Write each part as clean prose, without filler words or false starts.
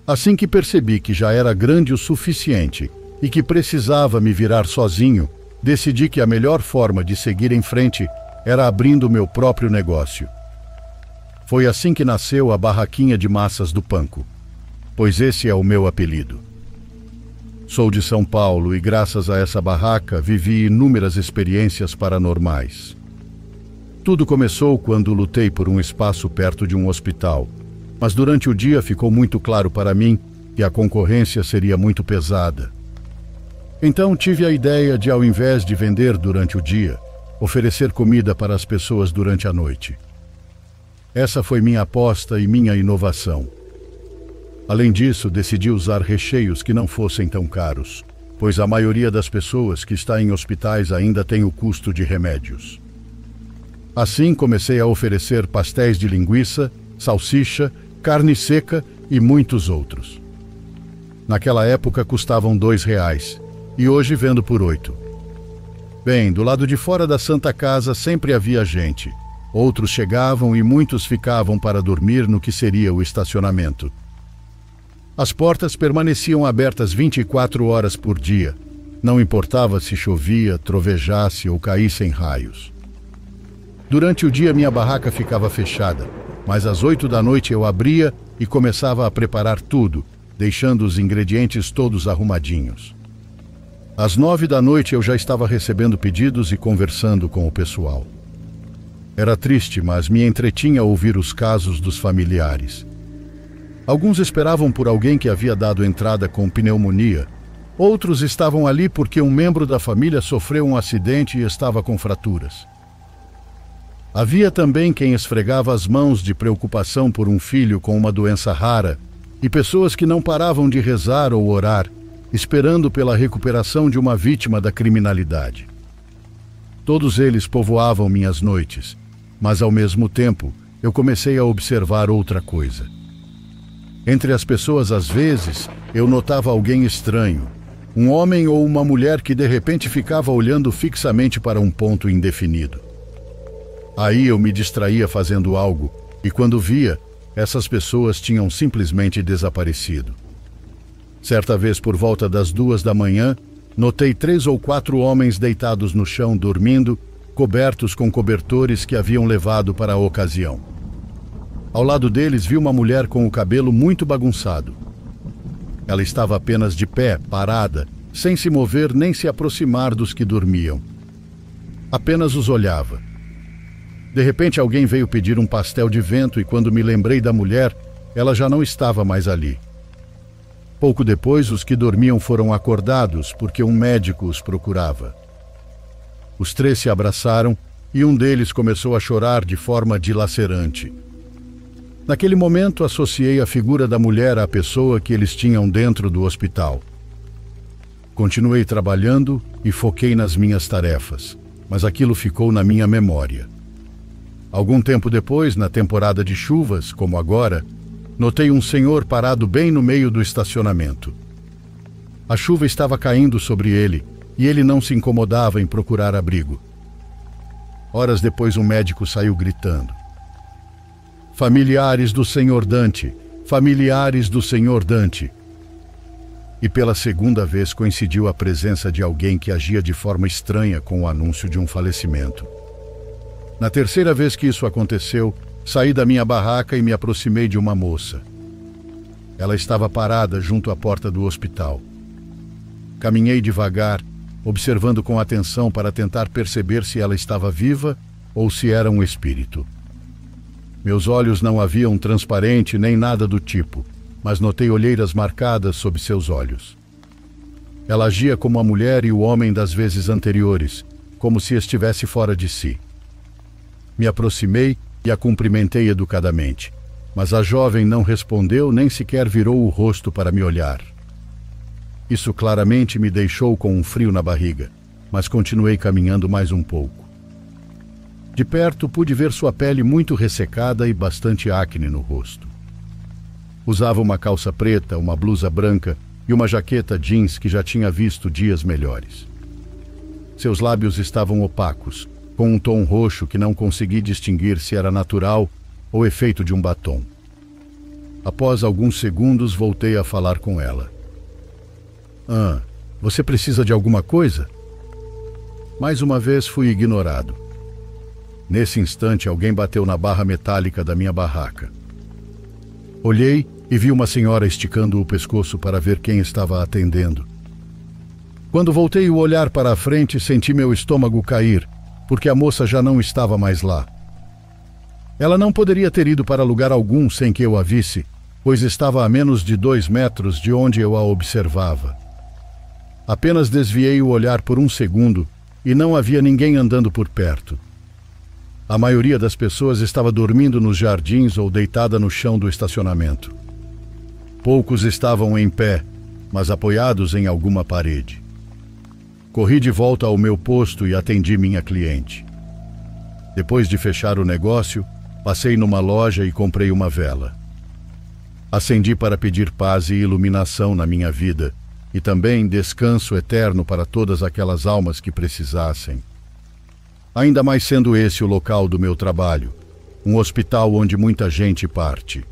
Assim que percebi que já era grande o suficiente e que precisava me virar sozinho, decidi que a melhor forma de seguir em frente era abrindo meu próprio negócio. Foi assim que nasceu a Barraquinha de Massas do Panko, pois esse é o meu apelido. Sou de São Paulo e graças a essa barraca vivi inúmeras experiências paranormais. Tudo começou quando lutei por um espaço perto de um hospital, mas durante o dia ficou muito claro para mim que a concorrência seria muito pesada. Então tive a ideia de, ao invés de vender durante o dia, oferecer comida para as pessoas durante a noite. Essa foi minha aposta e minha inovação. Além disso, decidi usar recheios que não fossem tão caros, pois a maioria das pessoas que está em hospitais ainda tem o custo de remédios. Assim, comecei a oferecer pastéis de linguiça, salsicha, carne seca e muitos outros. Naquela época custavam R$ 2 e hoje vendo por 8. Bem, do lado de fora da Santa Casa sempre havia gente. Outros chegavam e muitos ficavam para dormir no que seria o estacionamento. As portas permaneciam abertas 24 horas por dia. Não importava se chovia, trovejasse ou caíssem raios. Durante o dia minha barraca ficava fechada, mas às 8 da noite eu abria e começava a preparar tudo, deixando os ingredientes todos arrumadinhos. Às 9 da noite eu já estava recebendo pedidos e conversando com o pessoal. Era triste, mas me entretinha ouvir os casos dos familiares. Alguns esperavam por alguém que havia dado entrada com pneumonia. Outros estavam ali porque um membro da família sofreu um acidente e estava com fraturas. Havia também quem esfregava as mãos de preocupação por um filho com uma doença rara e pessoas que não paravam de rezar ou orar, esperando pela recuperação de uma vítima da criminalidade. Todos eles povoavam minhas noites, mas ao mesmo tempo eu comecei a observar outra coisa. Entre as pessoas, às vezes, eu notava alguém estranho, um homem ou uma mulher que de repente ficava olhando fixamente para um ponto indefinido. Aí eu me distraía fazendo algo, e quando via, essas pessoas tinham simplesmente desaparecido. Certa vez, por volta das 2 da manhã, notei 3 ou 4 homens deitados no chão dormindo, cobertos com cobertores que haviam levado para a ocasião. Ao lado deles vi uma mulher com o cabelo muito bagunçado. Ela estava apenas de pé, parada, sem se mover nem se aproximar dos que dormiam. Apenas os olhava. De repente alguém veio pedir um pastel de vento e quando me lembrei da mulher, ela já não estava mais ali. Pouco depois, os que dormiam foram acordados porque um médico os procurava. Os 3 se abraçaram e um deles começou a chorar de forma dilacerante. Naquele momento, associei a figura da mulher à pessoa que eles tinham dentro do hospital. Continuei trabalhando e foquei nas minhas tarefas, mas aquilo ficou na minha memória. Algum tempo depois, na temporada de chuvas, como agora, notei um senhor parado bem no meio do estacionamento. A chuva estava caindo sobre ele e ele não se incomodava em procurar abrigo. Horas depois, um médico saiu gritando: "Familiares do Senhor Dante! Familiares do Senhor Dante!" E pela segunda vez coincidiu a presença de alguém que agia de forma estranha com o anúncio de um falecimento. Na terceira vez que isso aconteceu, saí da minha barraca e me aproximei de uma moça. Ela estava parada junto à porta do hospital. Caminhei devagar, observando com atenção para tentar perceber se ela estava viva ou se era um espírito. Meus olhos não haviam transparente nem nada do tipo, mas notei olheiras marcadas sob seus olhos. Ela agia como a mulher e o homem das vezes anteriores, como se estivesse fora de si. Me aproximei e a cumprimentei educadamente, mas a jovem não respondeu nem sequer virou o rosto para me olhar. Isso claramente me deixou com um frio na barriga, mas continuei caminhando mais um pouco. De perto pude ver sua pele muito ressecada e bastante acne no rosto. Usava uma calça preta, uma blusa branca e uma jaqueta jeans que já tinha visto dias melhores. Seus lábios estavam opacos, com um tom roxo que não consegui distinguir se era natural ou efeito de um batom. Após alguns segundos, voltei a falar com ela. Você precisa de alguma coisa? Mais uma vez fui ignorado. Nesse instante, alguém bateu na barra metálica da minha barraca. Olhei e vi uma senhora esticando o pescoço para ver quem estava atendendo. Quando voltei o olhar para a frente, senti meu estômago cair, porque a moça já não estava mais lá. Ela não poderia ter ido para lugar algum sem que eu a visse, pois estava a menos de 2 metros de onde eu a observava. Apenas desviei o olhar por um segundo e não havia ninguém andando por perto. A maioria das pessoas estava dormindo nos jardins ou deitada no chão do estacionamento. Poucos estavam em pé, mas apoiados em alguma parede. Corri de volta ao meu posto e atendi minha cliente. Depois de fechar o negócio, passei numa loja e comprei uma vela. Acendi para pedir paz e iluminação na minha vida e também descanso eterno para todas aquelas almas que precisassem. Ainda mais sendo esse o local do meu trabalho, um hospital onde muita gente parte.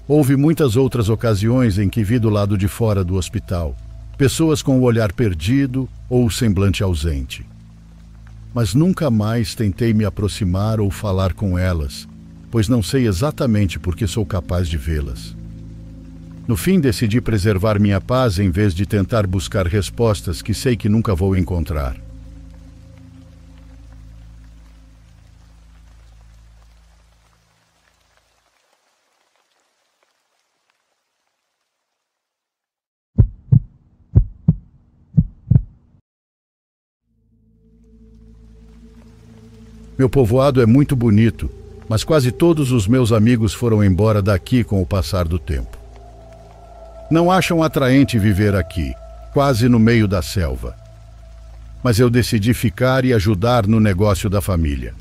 Houve muitas outras ocasiões em que vi do lado de fora do hospital pessoas com o olhar perdido ou o semblante ausente. Mas nunca mais tentei me aproximar ou falar com elas, pois não sei exatamente por que sou capaz de vê-las. No fim, decidi preservar minha paz em vez de tentar buscar respostas que sei que nunca vou encontrar. Meu povoado é muito bonito, mas quase todos os meus amigos foram embora daqui com o passar do tempo. Não acham atraente viver aqui, quase no meio da selva. Mas eu decidi ficar e ajudar no negócio da família.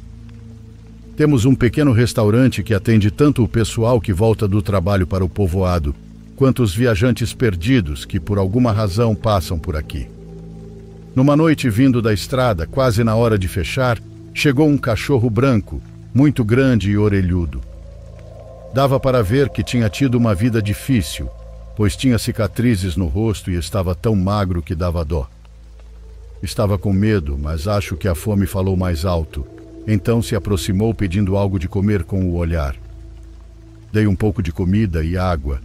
Temos um pequeno restaurante que atende tanto o pessoal que volta do trabalho para o povoado, quanto os viajantes perdidos que por alguma razão passam por aqui. Numa noite vindo da estrada, quase na hora de fechar, chegou um cachorro branco, muito grande e orelhudo. Dava para ver que tinha tido uma vida difícil, pois tinha cicatrizes no rosto e estava tão magro que dava dó. Estava com medo, mas acho que a fome falou mais alto, então se aproximou pedindo algo de comer com o olhar. Dei um pouco de comida e água.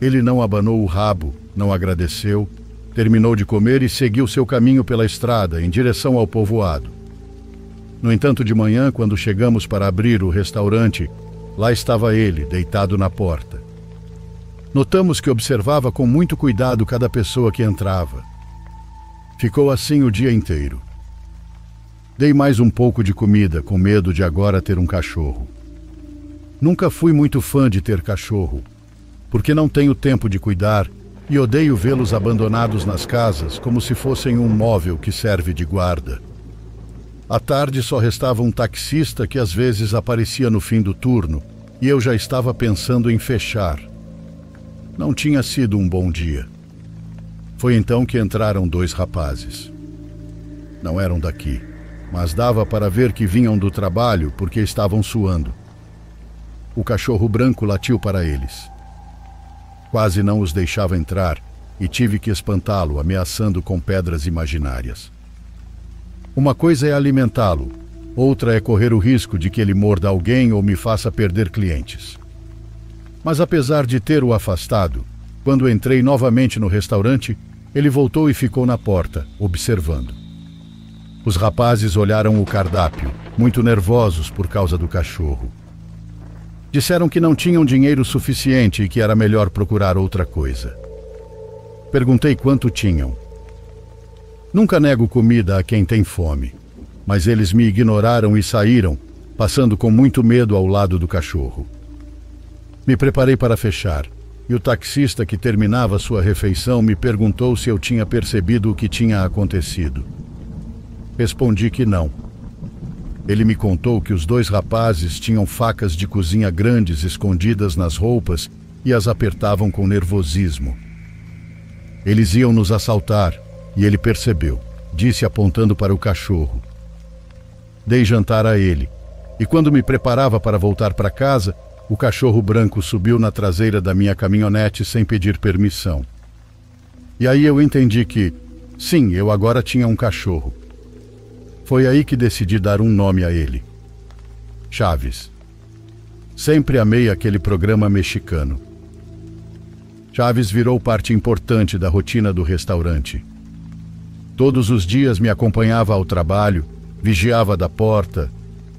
Ele não abanou o rabo, não agradeceu, terminou de comer e seguiu seu caminho pela estrada, em direção ao povoado. No entanto, de manhã, quando chegamos para abrir o restaurante, lá estava ele, deitado na porta. Notamos que observava com muito cuidado cada pessoa que entrava. Ficou assim o dia inteiro. Dei mais um pouco de comida, com medo de agora ter um cachorro. Nunca fui muito fã de ter cachorro, porque não tenho tempo de cuidar e odeio vê-los abandonados nas casas como se fossem um móvel que serve de guarda. À tarde só restava um taxista que às vezes aparecia no fim do turno e eu já estava pensando em fechar. Não tinha sido um bom dia. Foi então que entraram 2 rapazes. Não eram daqui, mas dava para ver que vinham do trabalho porque estavam suando. O cachorro branco latiu para eles. Quase não os deixava entrar e tive que espantá-lo, ameaçando com pedras imaginárias. Uma coisa é alimentá-lo, outra é correr o risco de que ele morda alguém ou me faça perder clientes. Mas apesar de ter-o afastado, quando entrei novamente no restaurante, ele voltou e ficou na porta, observando. Os rapazes olharam o cardápio, muito nervosos por causa do cachorro. Disseram que não tinham dinheiro suficiente e que era melhor procurar outra coisa. Perguntei quanto tinham. Nunca nego comida a quem tem fome, mas eles me ignoraram e saíram, passando com muito medo ao lado do cachorro. Me preparei para fechar, e o taxista que terminava sua refeição me perguntou se eu tinha percebido o que tinha acontecido. Respondi que não. Ele me contou que os 2 rapazes tinham facas de cozinha grandes escondidas nas roupas e as apertavam com nervosismo. Eles iam nos assaltar, e ele percebeu, disse apontando para o cachorro. Dei jantar a ele, e quando me preparava para voltar para casa, O cachorro branco subiu na traseira da minha caminhonete sem pedir permissão. E aí eu entendi que, sim, eu agora tinha um cachorro. Foi aí que decidi dar um nome a ele: Chaves. Sempre amei aquele programa mexicano. Chaves virou parte importante da rotina do restaurante. Todos os dias me acompanhava ao trabalho, vigiava da porta,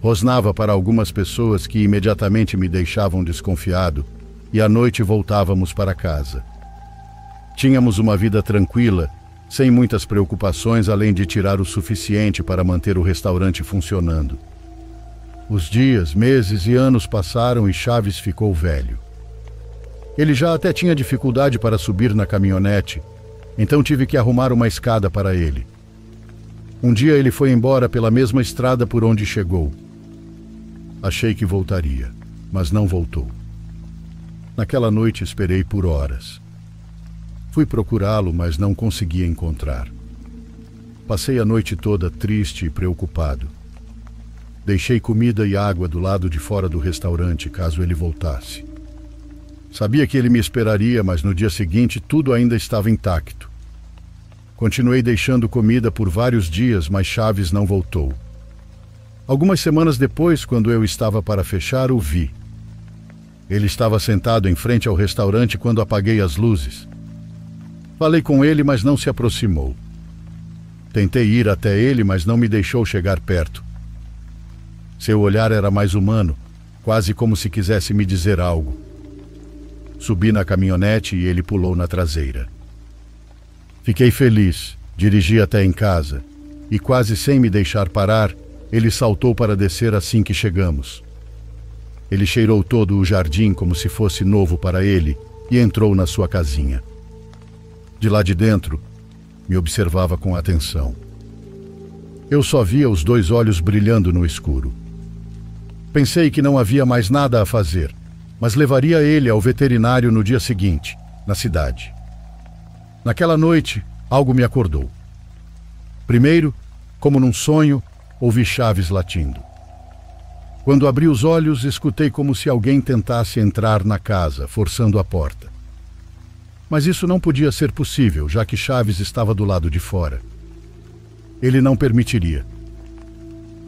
rosnava para algumas pessoas que imediatamente me deixavam desconfiado, e à noite voltávamos para casa. Tínhamos uma vida tranquila, sem muitas preocupações, além de tirar o suficiente para manter o restaurante funcionando. Os dias, meses e anos passaram e Chaves ficou velho. Ele já até tinha dificuldade para subir na caminhonete, então tive que arrumar uma escada para ele. Um dia ele foi embora pela mesma estrada por onde chegou. Achei que voltaria, mas não voltou. Naquela noite esperei por horas. Fui procurá-lo, mas não conseguia encontrar. Passei a noite toda triste e preocupado. Deixei comida e água do lado de fora do restaurante caso ele voltasse. Sabia que ele me esperaria, mas no dia seguinte tudo ainda estava intacto. Continuei deixando comida por vários dias, mas Chaves não voltou. Algumas semanas depois, quando eu estava para fechar, o vi. Ele estava sentado em frente ao restaurante quando apaguei as luzes. Falei com ele, mas não se aproximou. Tentei ir até ele, mas não me deixou chegar perto. Seu olhar era mais humano, quase como se quisesse me dizer algo. Subi na caminhonete e ele pulou na traseira. Fiquei feliz, dirigi até em casa, e quase sem me deixar parar, ele saltou para descer assim que chegamos. Ele cheirou todo o jardim como se fosse novo para ele e entrou na sua casinha. De lá de dentro, me observava com atenção. Eu só via os dois olhos brilhando no escuro. Pensei que não havia mais nada a fazer, mas levaria ele ao veterinário no dia seguinte, na cidade. Naquela noite, algo me acordou. Primeiro, como num sonho, ouvi Chaves latindo. Quando abri os olhos, escutei como se alguém tentasse entrar na casa, forçando a porta. Mas isso não podia ser possível, já que Chaves estava do lado de fora. Ele não permitiria.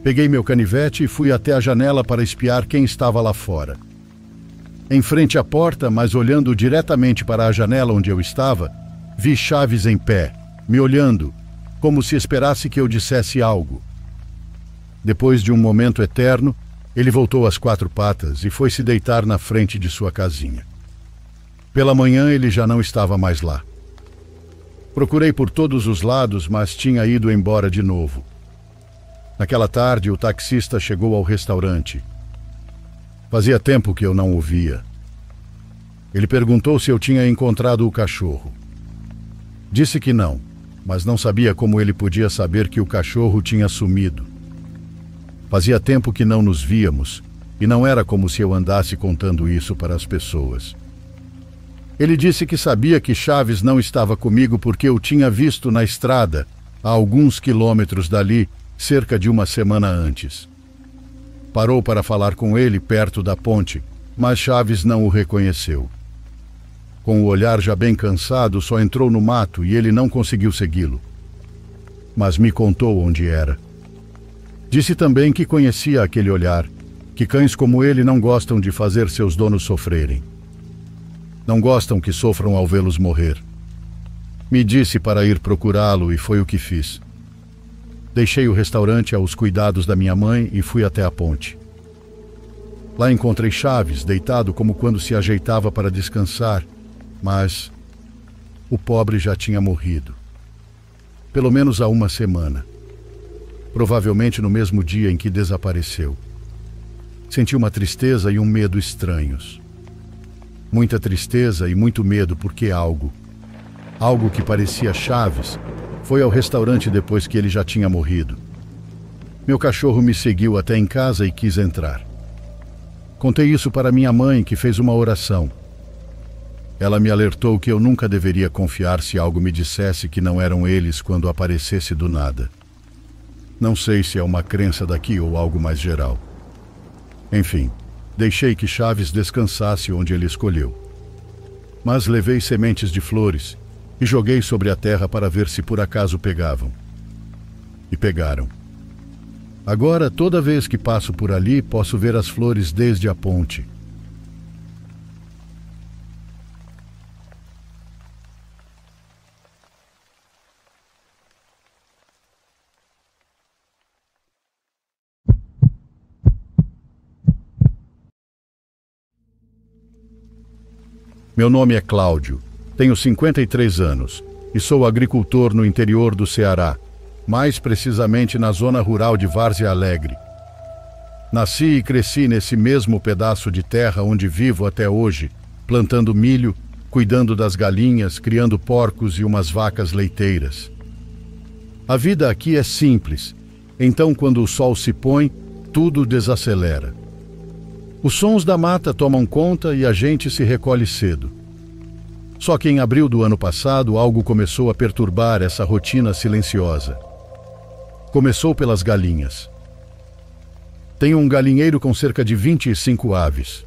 Peguei meu canivete e fui até a janela para espiar quem estava lá fora. Em frente à porta, mas olhando diretamente para a janela onde eu estava, vi Chaves em pé, me olhando, como se esperasse que eu dissesse algo. Depois de um momento eterno, ele voltou às quatro patas e foi se deitar na frente de sua casinha. Pela manhã ele já não estava mais lá. Procurei por todos os lados, mas tinha ido embora de novo. Naquela tarde, o taxista chegou ao restaurante. Fazia tempo que eu não o via. Ele perguntou se eu tinha encontrado o cachorro. Disse que não, mas não sabia como ele podia saber que o cachorro tinha sumido. Fazia tempo que não nos víamos, e não era como se eu andasse contando isso para as pessoas. Ele disse que sabia que Chaves não estava comigo porque eu tinha visto na estrada, a alguns quilômetros dali, cerca de uma semana antes. Parou para falar com ele perto da ponte, mas Chaves não o reconheceu. Com o olhar já bem cansado, só entrou no mato e ele não conseguiu segui-lo. Mas me contou onde era. Disse também que conhecia aquele olhar, que cães como ele não gostam de fazer seus donos sofrerem. Não gostam que sofram ao vê-los morrer. Me disse para ir procurá-lo e foi o que fiz. Deixei o restaurante aos cuidados da minha mãe e fui até a ponte. Lá encontrei Chaves, deitado como quando se ajeitava para descansar, mas o pobre já tinha morrido. Pelo menos há uma semana. Provavelmente no mesmo dia em que desapareceu. Senti uma tristeza e um medo estranhos. Muita tristeza e muito medo porque algo que parecia Chaves, foi ao restaurante depois que ele já tinha morrido. Meu cachorro me seguiu até em casa e quis entrar. Contei isso para minha mãe, que fez uma oração. Ela me alertou que eu nunca deveria confiar se algo me dissesse que não eram eles quando aparecesse do nada. Não sei se é uma crença daqui ou algo mais geral. Enfim, Deixei que Chaves descansasse onde ele escolheu. Mas levei sementes de flores e joguei sobre a terra para ver se por acaso pegavam. E pegaram. Agora, toda vez que passo por ali, posso ver as flores desde a ponte. Meu nome é Cláudio, tenho 53 anos e sou agricultor no interior do Ceará, mais precisamente na zona rural de Várzea Alegre. Nasci e cresci nesse mesmo pedaço de terra onde vivo até hoje, plantando milho, cuidando das galinhas, criando porcos e umas vacas leiteiras. A vida aqui é simples, então quando o sol se põe, tudo desacelera. Os sons da mata tomam conta e a gente se recolhe cedo. Só que em abril do ano passado, algo começou a perturbar essa rotina silenciosa. Começou pelas galinhas. Tenho um galinheiro com cerca de 25 aves.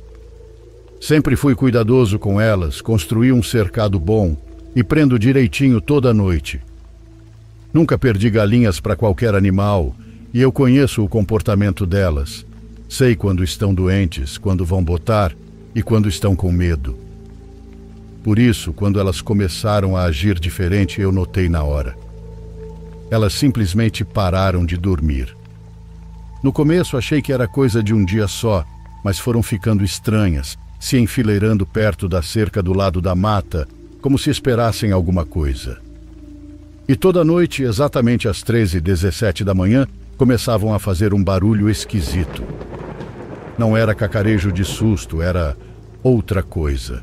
Sempre fui cuidadoso com elas, construí um cercado bom e prendo direitinho toda noite. Nunca perdi galinhas para qualquer animal e eu conheço o comportamento delas. Sei quando estão doentes, quando vão botar e quando estão com medo. Por isso, quando elas começaram a agir diferente, eu notei na hora. Elas simplesmente pararam de dormir. No começo achei que era coisa de um dia só, mas foram ficando estranhas, se enfileirando perto da cerca do lado da mata, como se esperassem alguma coisa. E toda noite, exatamente às 13h17 da manhã, começavam a fazer um barulho esquisito. Não era cacarejo de susto, era outra coisa.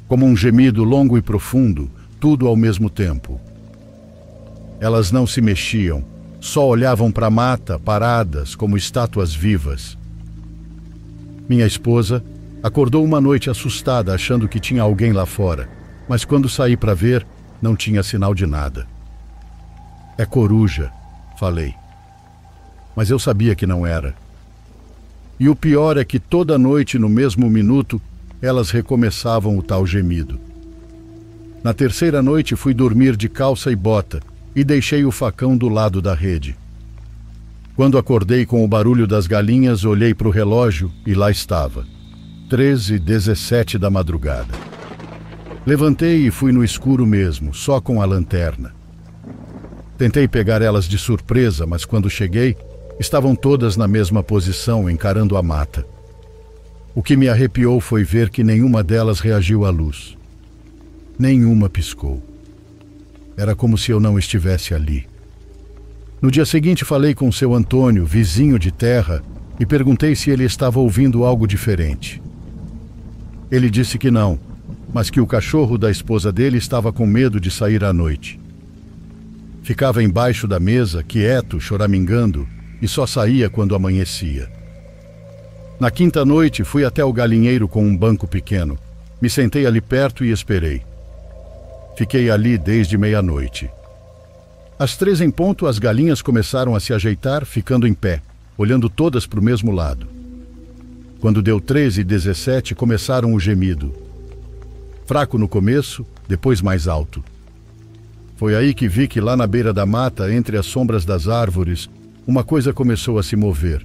Como um gemido longo e profundo, tudo ao mesmo tempo. Elas não se mexiam, só olhavam para a mata, paradas, como estátuas vivas. Minha esposa acordou uma noite assustada, achando que tinha alguém lá fora, mas quando saí para ver, não tinha sinal de nada. É coruja, falei. Mas eu sabia que não era. E o pior é que toda noite, no mesmo minuto, elas recomeçavam o tal gemido. Na terceira noite fui dormir de calça e bota e deixei o facão do lado da rede. Quando acordei com o barulho das galinhas, olhei para o relógio e lá estava, 13h17 da madrugada. Levantei e fui no escuro mesmo, só com a lanterna. Tentei pegar elas de surpresa, mas quando cheguei, estavam todas na mesma posição, encarando a mata. O que me arrepiou foi ver que nenhuma delas reagiu à luz. Nenhuma piscou. Era como se eu não estivesse ali. No dia seguinte falei com seu Antônio, vizinho de terra, e perguntei se ele estava ouvindo algo diferente. Ele disse que não, mas que o cachorro da esposa dele estava com medo de sair à noite. Ficava embaixo da mesa, quieto, choramingando, e só saía quando amanhecia. Na quinta noite, fui até o galinheiro com um banco pequeno. Me sentei ali perto e esperei. Fiquei ali desde meia-noite. Às 3 em ponto, as galinhas começaram a se ajeitar, ficando em pé, olhando todas para o mesmo lado. Quando deu 13h17, começaram o gemido. Fraco no começo, depois mais alto. Foi aí que vi que lá na beira da mata, entre as sombras das árvores, uma coisa começou a se mover.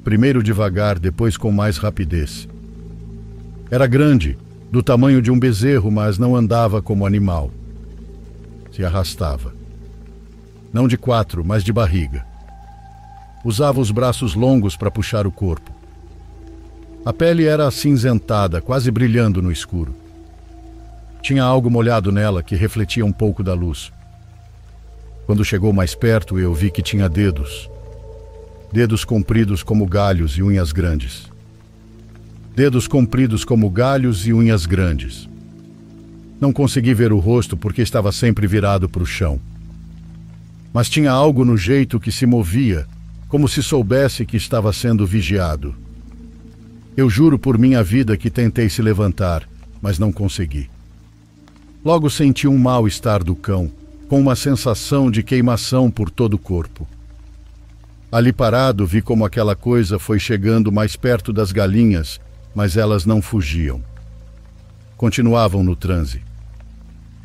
Primeiro devagar, depois com mais rapidez. Era grande, do tamanho de um bezerro, mas não andava como animal. Se arrastava. Não de 4, mas de barriga. Usava os braços longos para puxar o corpo. A pele era acinzentada, quase brilhando no escuro. Tinha algo molhado nela que refletia um pouco da luz. Quando chegou mais perto, eu vi que tinha dedos. Dedos compridos como galhos e unhas grandes. Dedos compridos como galhos e unhas grandes. Não consegui ver o rosto porque estava sempre virado para o chão. Mas tinha algo no jeito que se movia, como se soubesse que estava sendo vigiado. Eu juro por minha vida que tentei se levantar, mas não consegui. Logo senti um mal-estar do cão, com uma sensação de queimação por todo o corpo. Ali parado, vi como aquela coisa foi chegando mais perto das galinhas, mas elas não fugiam. Continuavam no transe.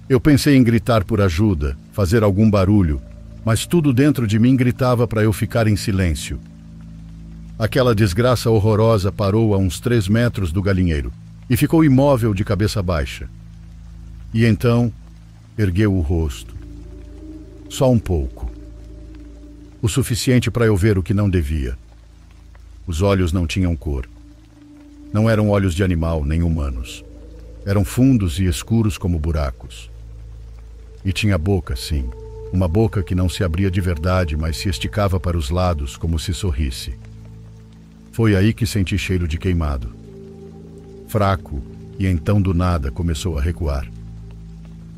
Eu pensei em gritar por ajuda, fazer algum barulho, mas tudo dentro de mim gritava para eu ficar em silêncio. Aquela desgraça horrorosa parou a uns 3 metros do galinheiro e ficou imóvel de cabeça baixa. E então, ergueu o rosto. Só um pouco. O suficiente para eu ver o que não devia. Os olhos não tinham cor. Não eram olhos de animal, nem humanos. Eram fundos e escuros como buracos. E tinha boca, sim. Uma boca que não se abria de verdade, mas se esticava para os lados como se sorrisse. Foi aí que senti cheiro de queimado. Fraco, e então do nada começou a recuar.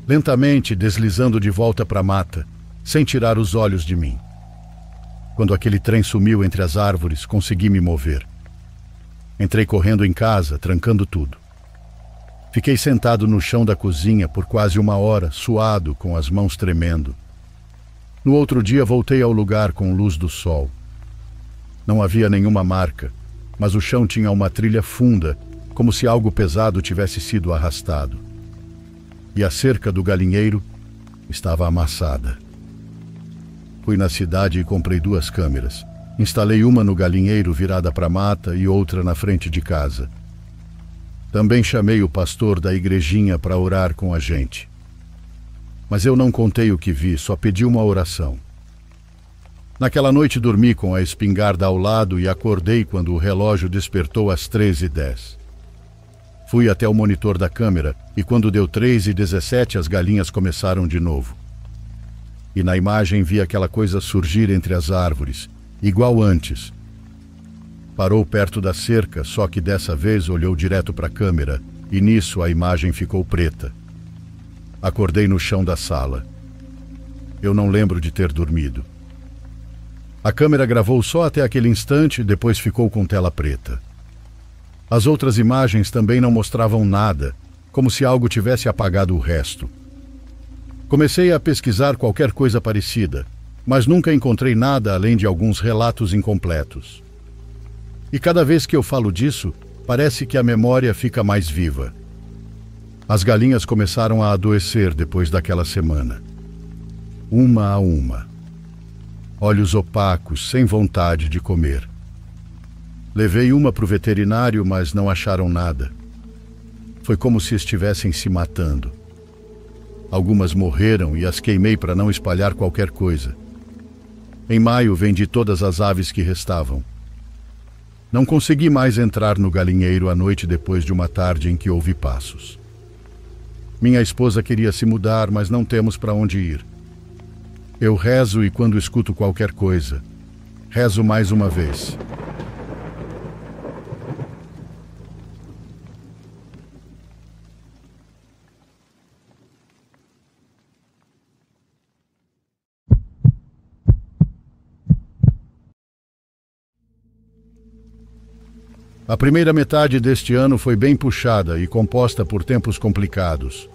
Lentamente deslizando de volta para a mata, sem tirar os olhos de mim. Quando aquele trem sumiu entre as árvores, consegui me mover. Entrei correndo em casa, trancando tudo. Fiquei sentado no chão da cozinha por quase 1 hora, suado, com as mãos tremendo. No outro dia voltei ao lugar com luz do sol. Não havia nenhuma marca, mas o chão tinha uma trilha funda, como se algo pesado tivesse sido arrastado. E a cerca do galinheiro estava amassada. Fui na cidade e comprei 2 câmeras. Instalei uma no galinheiro virada para a mata e outra na frente de casa. Também chamei o pastor da igrejinha para orar com a gente. Mas eu não contei o que vi, só pedi uma oração. Naquela noite dormi com a espingarda ao lado e acordei quando o relógio despertou às 3h10. Fui até o monitor da câmera e quando deu 3h17 as galinhas começaram de novo. E na imagem vi aquela coisa surgir entre as árvores, igual antes. Parou perto da cerca, só que dessa vez olhou direto para a câmera e nisso a imagem ficou preta. Acordei no chão da sala. Eu não lembro de ter dormido. A câmera gravou só até aquele instante, depois ficou com tela preta. As outras imagens também não mostravam nada, como se algo tivesse apagado o resto. Comecei a pesquisar qualquer coisa parecida, mas nunca encontrei nada além de alguns relatos incompletos. E cada vez que eu falo disso, parece que a memória fica mais viva. As galinhas começaram a adoecer depois daquela semana. Uma a uma. Olhos opacos, sem vontade de comer. Levei uma para o veterinário, mas não acharam nada. Foi como se estivessem se matando. Algumas morreram e as queimei para não espalhar qualquer coisa. Em maio vendi todas as aves que restavam. Não consegui mais entrar no galinheiro à noite depois de uma tarde em que ouvi passos. Minha esposa queria se mudar, mas não temos para onde ir. Eu rezo e quando escuto qualquer coisa, rezo mais uma vez. A primeira metade deste ano foi bem puxada e composta por tempos complicados.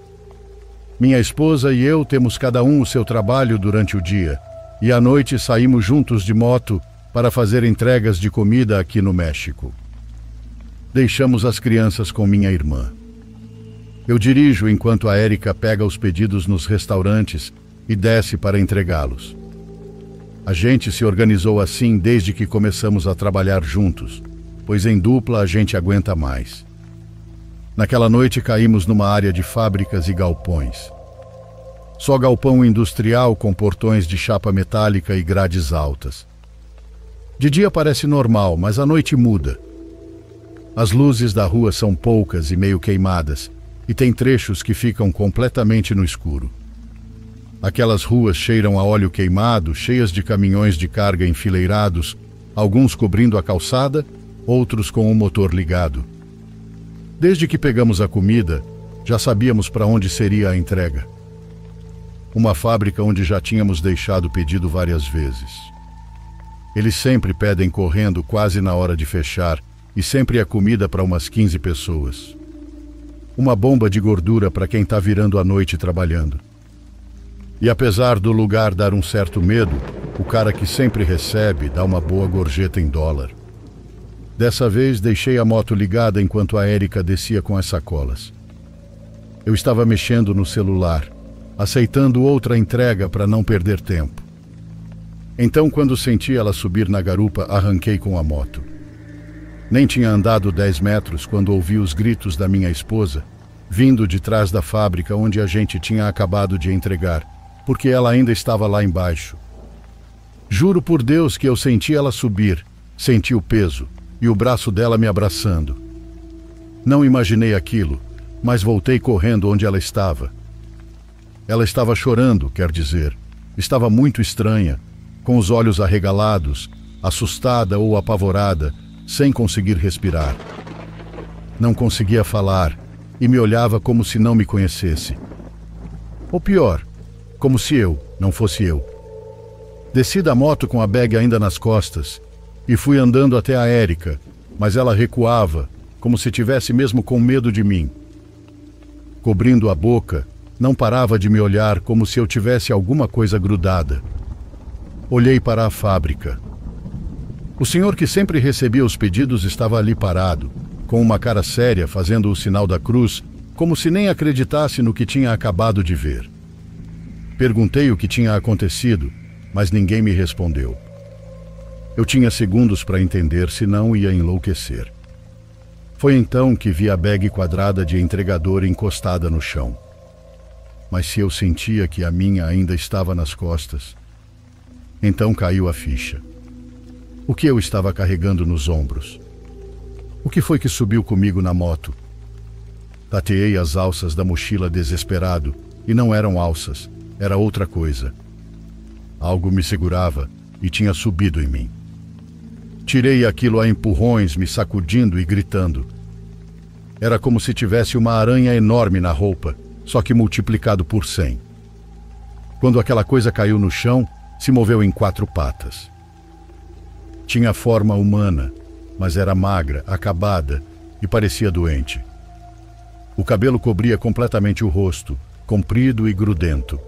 Minha esposa e eu temos cada um o seu trabalho durante o dia, e à noite saímos juntos de moto para fazer entregas de comida aqui no México. Deixamos as crianças com minha irmã. Eu dirijo enquanto a Érica pega os pedidos nos restaurantes e desce para entregá-los. A gente se organizou assim desde que começamos a trabalhar juntos, pois em dupla a gente aguenta mais. Naquela noite caímos numa área de fábricas e galpões. Só galpão industrial com portões de chapa metálica e grades altas. De dia parece normal, mas à noite muda. As luzes da rua são poucas e meio queimadas, e tem trechos que ficam completamente no escuro. Aquelas ruas cheiram a óleo queimado, cheias de caminhões de carga enfileirados, alguns cobrindo a calçada, outros com o motor ligado. Desde que pegamos a comida, já sabíamos para onde seria a entrega. Uma fábrica onde já tínhamos deixado o pedido várias vezes. Eles sempre pedem correndo quase na hora de fechar e sempre é comida para umas 15 pessoas. Uma bomba de gordura para quem está virando a noite trabalhando. E apesar do lugar dar um certo medo, O cara que sempre recebe dá uma boa gorjeta em dólar. Dessa vez deixei a moto ligada enquanto a Érica descia com as sacolas. Eu estava mexendo no celular, aceitando outra entrega para não perder tempo. Então, quando senti ela subir na garupa, arranquei com a moto. Nem tinha andado 10 metros quando ouvi os gritos da minha esposa, vindo de trás da fábrica onde a gente tinha acabado de entregar, porque ela ainda estava lá embaixo. Juro por Deus que eu senti ela subir, senti o peso e o braço dela me abraçando. Não imaginei aquilo, mas voltei correndo onde ela estava. Ela estava chorando, quer dizer, estava muito estranha, com os olhos arregalados, assustada ou apavorada, sem conseguir respirar. Não conseguia falar e me olhava como se não me conhecesse. Ou pior, como se eu não fosse eu. Desci da moto com a bag ainda nas costas e fui andando até a Érica, mas ela recuava, como se tivesse mesmo com medo de mim. Cobrindo a boca, não parava de me olhar como se eu tivesse alguma coisa grudada. Olhei para a fábrica. O senhor que sempre recebia os pedidos estava ali parado, com uma cara séria, fazendo o sinal da cruz, como se nem acreditasse no que tinha acabado de ver. Perguntei o que tinha acontecido, mas ninguém me respondeu. Eu tinha segundos para entender, senão ia enlouquecer. Foi então que vi a bag quadrada de entregador encostada no chão. Mas se eu sentia que a minha ainda estava nas costas, então caiu a ficha. O que eu estava carregando nos ombros? O que foi que subiu comigo na moto? Tateei as alças da mochila desesperado, e não eram alças, era outra coisa. Algo me segurava e tinha subido em mim. Tirei aquilo a empurrões, me sacudindo e gritando. Era como se tivesse uma aranha enorme na roupa, só que multiplicado por 100. Quando aquela coisa caiu no chão, se moveu em 4 patas. Tinha forma humana, mas era magra, acabada e parecia doente. O cabelo cobria completamente o rosto, comprido e grudento.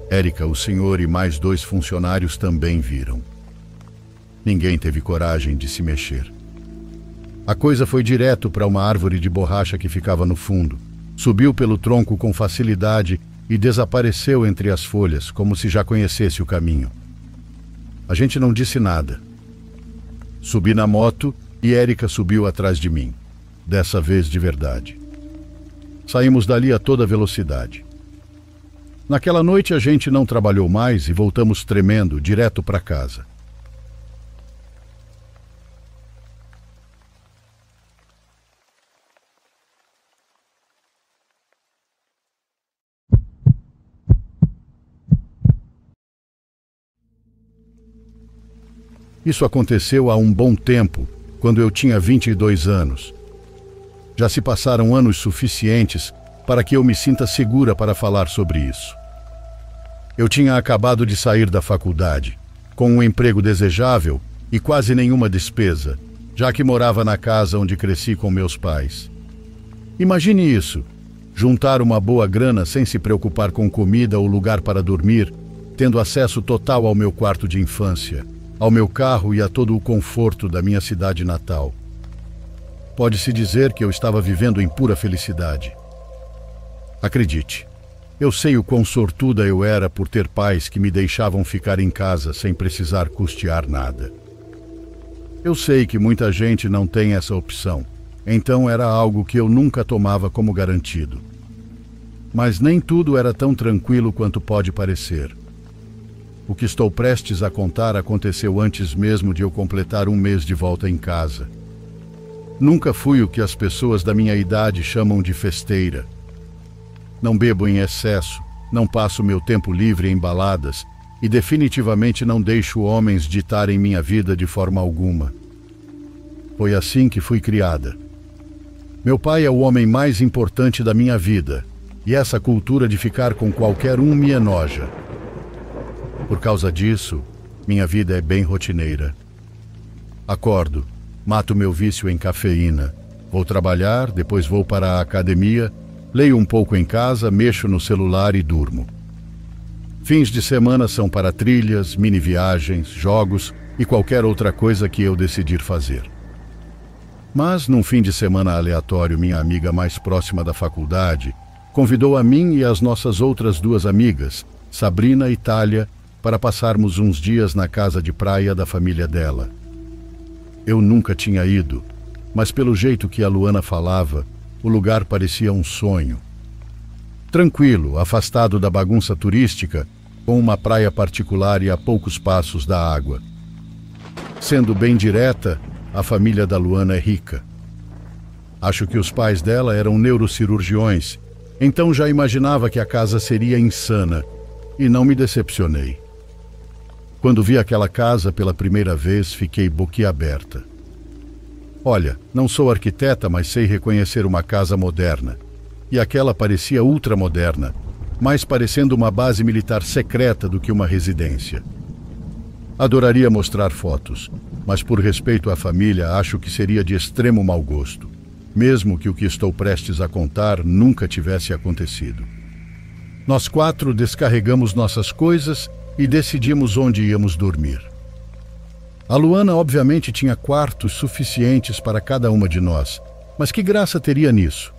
Érica, o senhor e mais 2 funcionários também viram. Ninguém teve coragem de se mexer. A coisa foi direto para uma árvore de borracha que ficava no fundo, subiu pelo tronco com facilidade e desapareceu entre as folhas, como se já conhecesse o caminho. A gente não disse nada. Subi na moto e Érica subiu atrás de mim, dessa vez de verdade. Saímos dali a toda velocidade. Naquela noite a gente não trabalhou mais e voltamos tremendo direto para casa. Isso aconteceu há um bom tempo, quando eu tinha 22 anos. Já se passaram anos suficientes para que eu me sinta segura para falar sobre isso. Eu tinha acabado de sair da faculdade, com um emprego desejável e quase nenhuma despesa, já que morava na casa onde cresci com meus pais. Imagine isso, juntar uma boa grana sem se preocupar com comida ou lugar para dormir, tendo acesso total ao meu quarto de infância, ao meu carro e a todo o conforto da minha cidade natal. Pode-se dizer que eu estava vivendo em pura felicidade. Acredite, eu sei o quão sortuda eu era por ter pais que me deixavam ficar em casa sem precisar custear nada. Eu sei que muita gente não tem essa opção, então era algo que eu nunca tomava como garantido. Mas nem tudo era tão tranquilo quanto pode parecer. O que estou prestes a contar aconteceu antes mesmo de eu completar um mês de volta em casa. Nunca fui o que as pessoas da minha idade chamam de festeira. Não bebo em excesso, não passo meu tempo livre em baladas e definitivamente não deixo homens ditarem minha vida de forma alguma. Foi assim que fui criada. Meu pai é o homem mais importante da minha vida e essa cultura de ficar com qualquer um me enoja. Por causa disso, minha vida é bem rotineira. Acordo, mato meu vício em cafeína, vou trabalhar, depois vou para a academia, leio um pouco em casa, mexo no celular e durmo. Fins de semana são para trilhas, mini-viagens, jogos e qualquer outra coisa que eu decidir fazer. Mas, num fim de semana aleatório, minha amiga mais próxima da faculdade convidou a mim e as nossas outras duas amigas, Sabrina e Thalia, para passarmos uns dias na casa de praia da família dela. Eu nunca tinha ido, mas pelo jeito que a Luana falava, o lugar parecia um sonho. Tranquilo, afastado da bagunça turística, com uma praia particular e a poucos passos da água. Sendo bem direta, a família da Luana é rica. Acho que os pais dela eram neurocirurgiões, então já imaginava que a casa seria insana, e não me decepcionei. Quando vi aquela casa pela primeira vez, fiquei boquiaberta. Olha, não sou arquiteta, mas sei reconhecer uma casa moderna. E aquela parecia ultramoderna, mais parecendo uma base militar secreta do que uma residência. Adoraria mostrar fotos, mas por respeito à família, acho que seria de extremo mau gosto, mesmo que o que estou prestes a contar nunca tivesse acontecido. Nós 4 descarregamos nossas coisas e decidimos onde íamos dormir. A Luana obviamente tinha quartos suficientes para cada uma de nós, mas que graça teria nisso?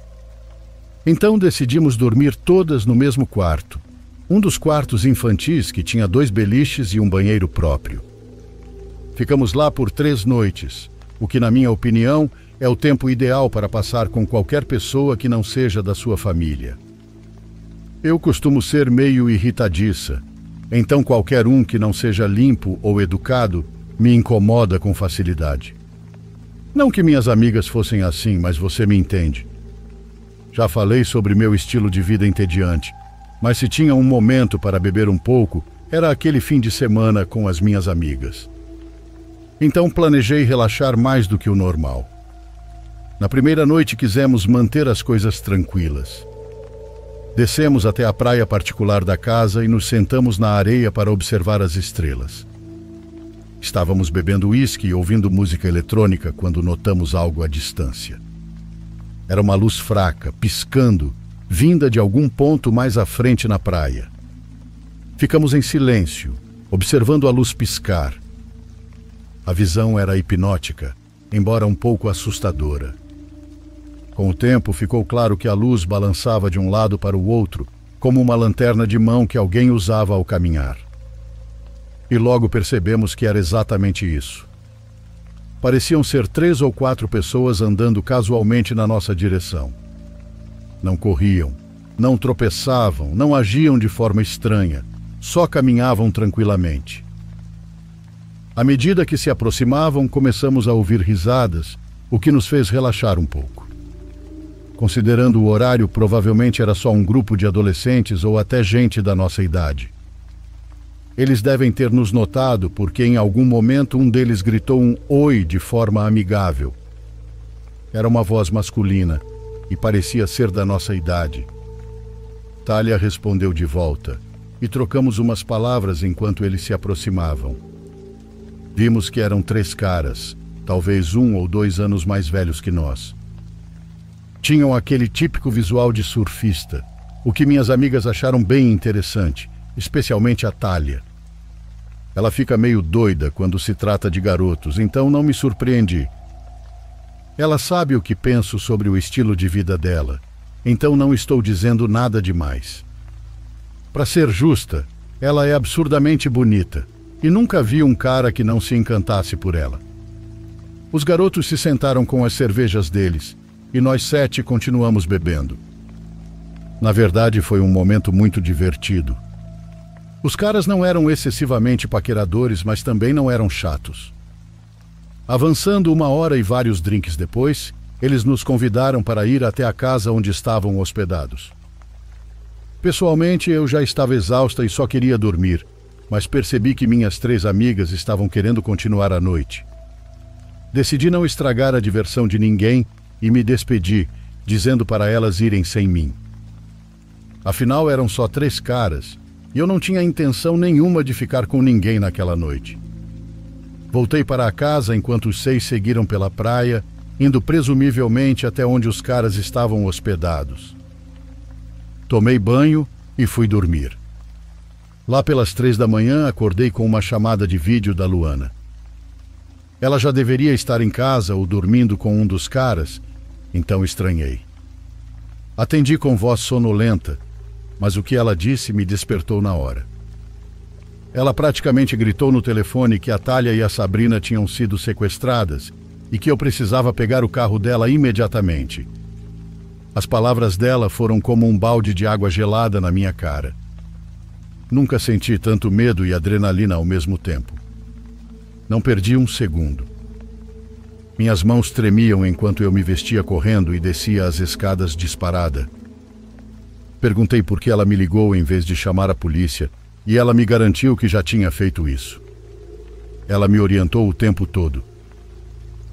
Então decidimos dormir todas no mesmo quarto, um dos quartos infantis que tinha 2 beliches e um banheiro próprio. Ficamos lá por 3 noites, o que, na minha opinião, é o tempo ideal para passar com qualquer pessoa que não seja da sua família. Eu costumo ser meio irritadiça, então qualquer um que não seja limpo ou educado me incomoda com facilidade. Não que minhas amigas fossem assim, mas você me entende. Já falei sobre meu estilo de vida entediante, mas se tinha um momento para beber um pouco, era aquele fim de semana com as minhas amigas. Então planejei relaxar mais do que o normal. Na primeira noite quisemos manter as coisas tranquilas. Descemos até a praia particular da casa e nos sentamos na areia para observar as estrelas. Estávamos bebendo uísque e ouvindo música eletrônica quando notamos algo à distância. Era uma luz fraca, piscando, vinda de algum ponto mais à frente na praia. Ficamos em silêncio, observando a luz piscar. A visão era hipnótica, embora um pouco assustadora. Com o tempo, ficou claro que a luz balançava de um lado para o outro, como uma lanterna de mão que alguém usava ao caminhar. E logo percebemos que era exatamente isso. Pareciam ser 3 ou 4 pessoas andando casualmente na nossa direção. Não corriam, não tropeçavam, não agiam de forma estranha, só caminhavam tranquilamente. À medida que se aproximavam, começamos a ouvir risadas, o que nos fez relaxar um pouco. Considerando o horário, provavelmente era só um grupo de adolescentes ou até gente da nossa idade. Eles devem ter nos notado porque em algum momento um deles gritou um oi de forma amigável. Era uma voz masculina e parecia ser da nossa idade. Thalia respondeu de volta e trocamos umas palavras enquanto eles se aproximavam. Vimos que eram 3 caras, talvez 1 ou 2 anos mais velhos que nós. Tinham aquele típico visual de surfista, o que minhas amigas acharam bem interessante, especialmente a Thalia. Ela fica meio doida quando se trata de garotos, então não me surpreendi. Ela sabe o que penso sobre o estilo de vida dela, então não estou dizendo nada demais. Para ser justa, ela é absurdamente bonita, e nunca vi um cara que não se encantasse por ela. Os garotos se sentaram com as cervejas deles, e nós 7 continuamos bebendo. Na verdade, foi um momento muito divertido. Os caras não eram excessivamente paqueradores, mas também não eram chatos. Avançando 1 hora e vários drinks depois, eles nos convidaram para ir até a casa onde estavam hospedados. Pessoalmente, eu já estava exausta e só queria dormir, mas percebi que minhas 3 amigas estavam querendo continuar a noite. Decidi não estragar a diversão de ninguém e me despedi, dizendo para elas irem sem mim. Afinal, eram só 3 caras, e eu não tinha intenção nenhuma de ficar com ninguém naquela noite. Voltei para a casa enquanto os 6 seguiram pela praia, indo presumivelmente até onde os caras estavam hospedados. Tomei banho e fui dormir. Lá pelas 3 da manhã, acordei com uma chamada de vídeo da Luana. Ela já deveria estar em casa ou dormindo com um dos caras, então estranhei. Atendi com voz sonolenta, mas o que ela disse me despertou na hora. Ela praticamente gritou no telefone que a Thalia e a Sabrina tinham sido sequestradas e que eu precisava pegar o carro dela imediatamente. As palavras dela foram como um balde de água gelada na minha cara. Nunca senti tanto medo e adrenalina ao mesmo tempo. Não perdi um segundo. Minhas mãos tremiam enquanto eu me vestia correndo e descia as escadas disparada. Perguntei por que ela me ligou em vez de chamar a polícia e ela me garantiu que já tinha feito isso. Ela me orientou o tempo todo.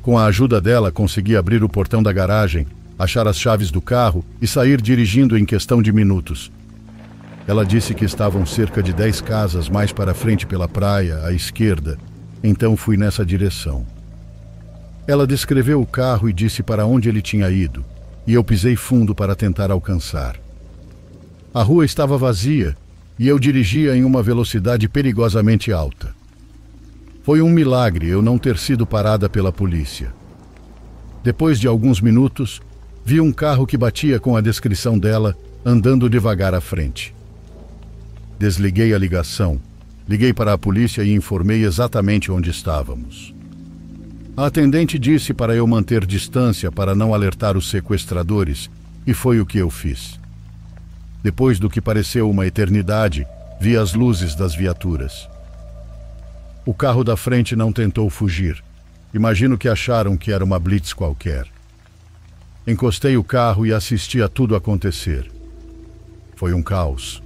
Com a ajuda dela, consegui abrir o portão da garagem, achar as chaves do carro e sair dirigindo em questão de minutos. Ela disse que estavam cerca de 10 casas mais para frente pela praia, à esquerda, então fui nessa direção. Ela descreveu o carro e disse para onde ele tinha ido, e eu pisei fundo para tentar alcançar. A rua estava vazia e eu dirigia em uma velocidade perigosamente alta. Foi um milagre eu não ter sido parada pela polícia. Depois de alguns minutos, vi um carro que batia com a descrição dela, andando devagar à frente. Desliguei a ligação, liguei para a polícia e informei exatamente onde estávamos. A atendente disse para eu manter distância para não alertar os sequestradores, e foi o que eu fiz. Depois do que pareceu uma eternidade, vi as luzes das viaturas. O carro da frente não tentou fugir. Imagino que acharam que era uma blitz qualquer. Encostei o carro e assisti a tudo acontecer. Foi um caos.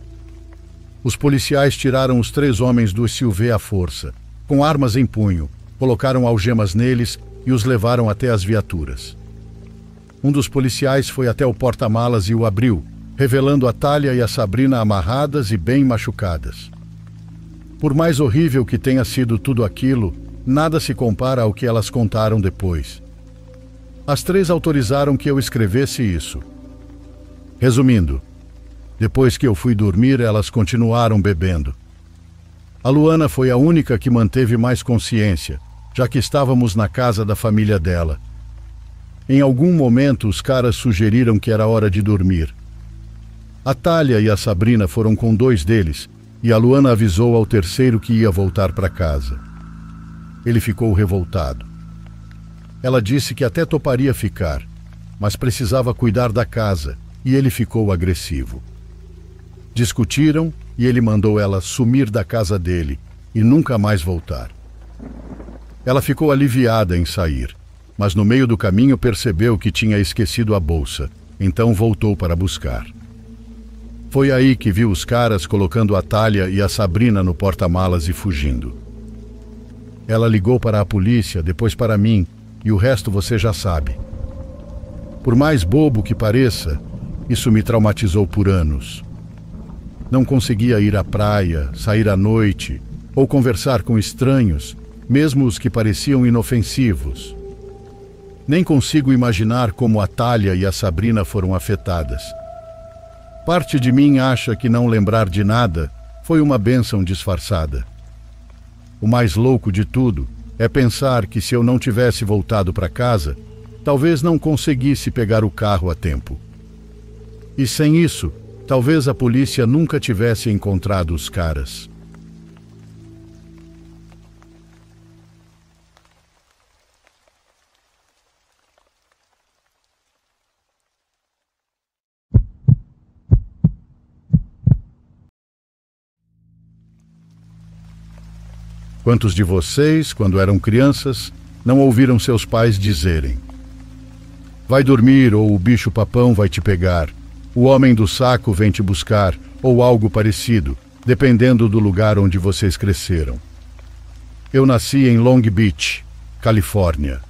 Os policiais tiraram os 3 homens do SUV à força, com armas em punho, colocaram algemas neles e os levaram até as viaturas. Um dos policiais foi até o porta-malas e o abriu, revelando a Thalia e a Sabrina amarradas e bem machucadas. Por mais horrível que tenha sido tudo aquilo, nada se compara ao que elas contaram depois. As 3 autorizaram que eu escrevesse isso. Resumindo, depois que eu fui dormir, elas continuaram bebendo. A Luana foi a única que manteve mais consciência, já que estávamos na casa da família dela. Em algum momento, os caras sugeriram que era hora de dormir. A Thalia e a Sabrina foram com 2 deles, e a Luana avisou ao terceiro que ia voltar para casa. Ele ficou revoltado. Ela disse que até toparia ficar, mas precisava cuidar da casa, e ele ficou agressivo. Discutiram e ele mandou ela sumir da casa dele e nunca mais voltar. Ela ficou aliviada em sair, mas no meio do caminho percebeu que tinha esquecido a bolsa, então voltou para buscar. Foi aí que viu os caras colocando a Thalia e a Sabrina no porta-malas e fugindo. Ela ligou para a polícia, depois para mim, e o resto você já sabe. Por mais bobo que pareça, isso me traumatizou por anos. Não conseguia ir à praia, sair à noite ou conversar com estranhos, mesmo os que pareciam inofensivos. Nem consigo imaginar como a Thalia e a Sabrina foram afetadas. Parte de mim acha que não lembrar de nada foi uma bênção disfarçada. O mais louco de tudo é pensar que se eu não tivesse voltado para casa, talvez não conseguisse pegar o carro a tempo. E sem isso, talvez a polícia nunca tivesse encontrado os caras. Quantos de vocês, quando eram crianças, não ouviram seus pais dizerem: vai dormir ou o bicho-papão vai te pegar, o homem do saco vem te buscar, ou algo parecido, dependendo do lugar onde vocês cresceram. Eu nasci em Long Beach, Califórnia.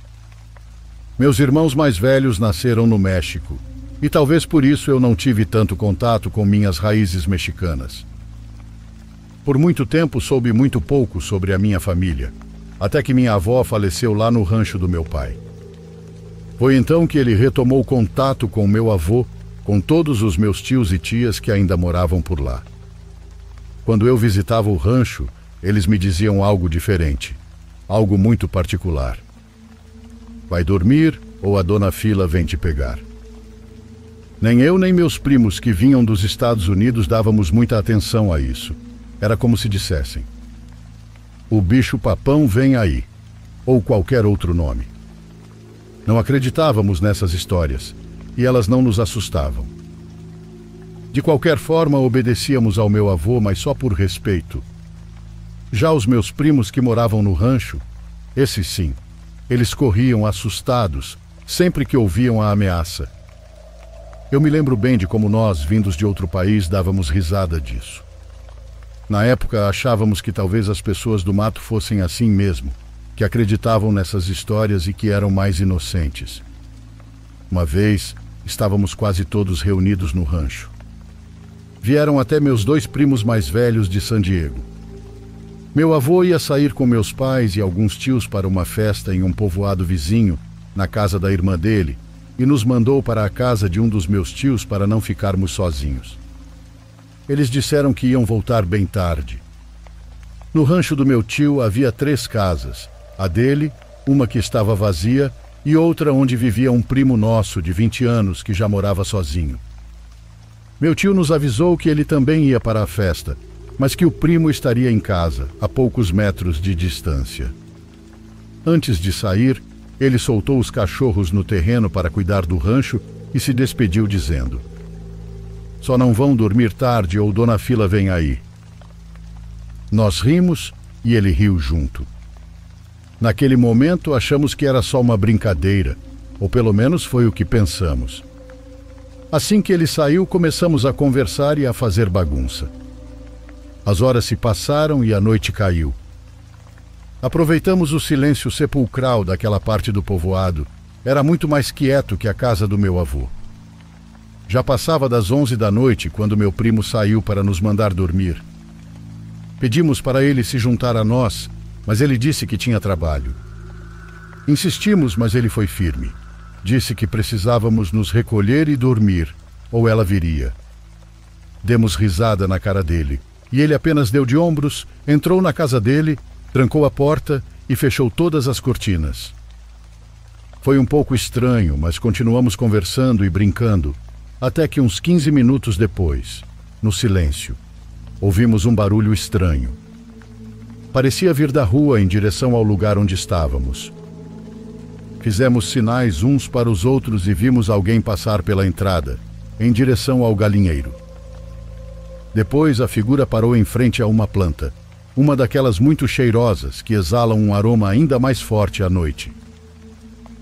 Meus irmãos mais velhos nasceram no México, e talvez por isso eu não tive tanto contato com minhas raízes mexicanas. Por muito tempo soube muito pouco sobre a minha família, até que minha avó faleceu lá no rancho do meu pai. Foi então que ele retomou contato com meu avô, com todos os meus tios e tias que ainda moravam por lá. Quando eu visitava o rancho, eles me diziam algo diferente, algo muito particular. Vai dormir ou a dona Fila vem te pegar? Nem eu nem meus primos que vinham dos Estados Unidos dávamos muita atenção a isso. Era como se dissessem: o bicho-papão vem aí, ou qualquer outro nome. Não acreditávamos nessas histórias, e elas não nos assustavam. De qualquer forma, obedecíamos ao meu avô, mas só por respeito. Já os meus primos que moravam no rancho, esses sim, eles corriam assustados sempre que ouviam a ameaça. Eu me lembro bem de como nós, vindos de outro país, dávamos risada disso. Na época, achávamos que talvez as pessoas do mato fossem assim mesmo, que acreditavam nessas histórias e que eram mais inocentes. Uma vez, estávamos quase todos reunidos no rancho. Vieram até meus 2 primos mais velhos de San Diego. Meu avô ia sair com meus pais e alguns tios para uma festa em um povoado vizinho, na casa da irmã dele, e nos mandou para a casa de um dos meus tios para não ficarmos sozinhos. Eles disseram que iam voltar bem tarde. No rancho do meu tio havia 3 casas, a dele, uma que estava vazia, e outra onde vivia um primo nosso de 20 anos que já morava sozinho. Meu tio nos avisou que ele também ia para a festa, mas que o primo estaria em casa, a poucos metros de distância. Antes de sair, ele soltou os cachorros no terreno para cuidar do rancho e se despediu dizendo: só não vão dormir tarde ou dona Fila vem aí. Nós rimos e ele riu junto. Naquele momento achamos que era só uma brincadeira, ou pelo menos foi o que pensamos. Assim que ele saiu, começamos a conversar e a fazer bagunça. As horas se passaram e a noite caiu. Aproveitamos o silêncio sepulcral daquela parte do povoado. Era muito mais quieto que a casa do meu avô. Já passava das 11 da noite quando meu primo saiu para nos mandar dormir. Pedimos para ele se juntar a nós, mas ele disse que tinha trabalho. Insistimos, mas ele foi firme. Disse que precisávamos nos recolher e dormir, ou ela viria. Demos risada na cara dele. E ele apenas deu de ombros, entrou na casa dele, trancou a porta e fechou todas as cortinas. Foi um pouco estranho, mas continuamos conversando e brincando, até que uns 15 minutos depois, no silêncio, ouvimos um barulho estranho. Parecia vir da rua em direção ao lugar onde estávamos. Fizemos sinais uns para os outros e vimos alguém passar pela entrada, em direção ao galinheiro. Depois a figura parou em frente a uma planta, uma daquelas muito cheirosas que exalam um aroma ainda mais forte à noite.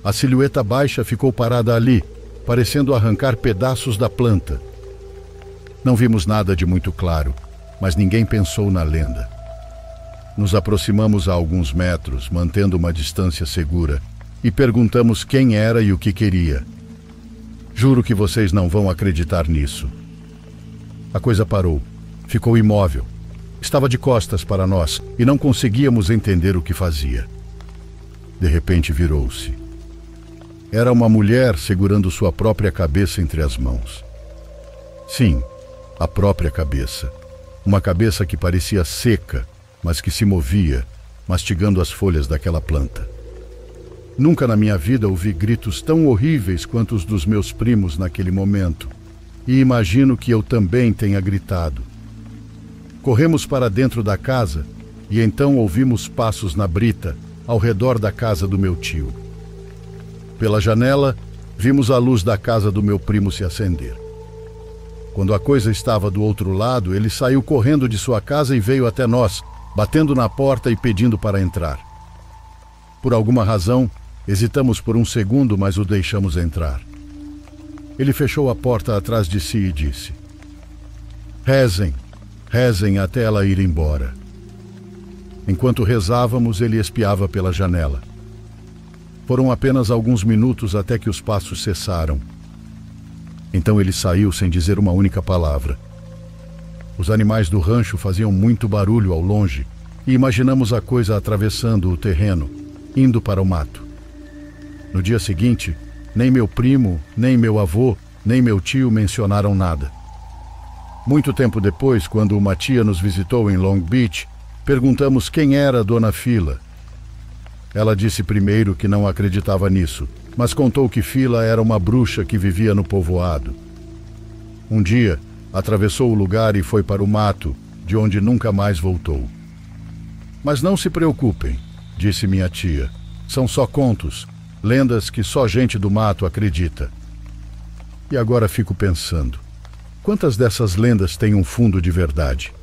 A silhueta baixa ficou parada ali, parecendo arrancar pedaços da planta. Não vimos nada de muito claro, mas ninguém pensou na lenda. Nos aproximamos a alguns metros, mantendo uma distância segura, e perguntamos quem era e o que queria. Juro que vocês não vão acreditar nisso. A coisa parou, ficou imóvel. Estava de costas para nós e não conseguíamos entender o que fazia. De repente virou-se. Era uma mulher segurando sua própria cabeça entre as mãos. Sim, a própria cabeça. Uma cabeça que parecia seca, mas que se movia, mastigando as folhas daquela planta. Nunca na minha vida ouvi gritos tão horríveis quanto os dos meus primos naquele momento. E imagino que eu também tenha gritado. Corremos para dentro da casa e então ouvimos passos na brita ao redor da casa do meu tio. Pela janela, vimos a luz da casa do meu primo se acender. Quando a coisa estava do outro lado, ele saiu correndo de sua casa e veio até nós, batendo na porta e pedindo para entrar. Por alguma razão, hesitamos por um segundo, mas o deixamos entrar. Ele fechou a porta atrás de si e disse: rezem, rezem até ela ir embora. Enquanto rezávamos, ele espiava pela janela. Foram apenas alguns minutos até que os passos cessaram. Então ele saiu sem dizer uma única palavra. Os animais do rancho faziam muito barulho ao longe e imaginamos a coisa atravessando o terreno, indo para o mato. No dia seguinte, nem meu primo, nem meu avô, nem meu tio mencionaram nada. Muito tempo depois, quando uma tia nos visitou em Long Beach, perguntamos quem era a Dona Fila. Ela disse primeiro que não acreditava nisso, mas contou que Fila era uma bruxa que vivia no povoado. Um dia, atravessou o lugar e foi para o mato, de onde nunca mais voltou. Mas não se preocupem, disse minha tia. São só contos, lendas que só gente do mato acredita. E agora fico pensando, quantas dessas lendas têm um fundo de verdade?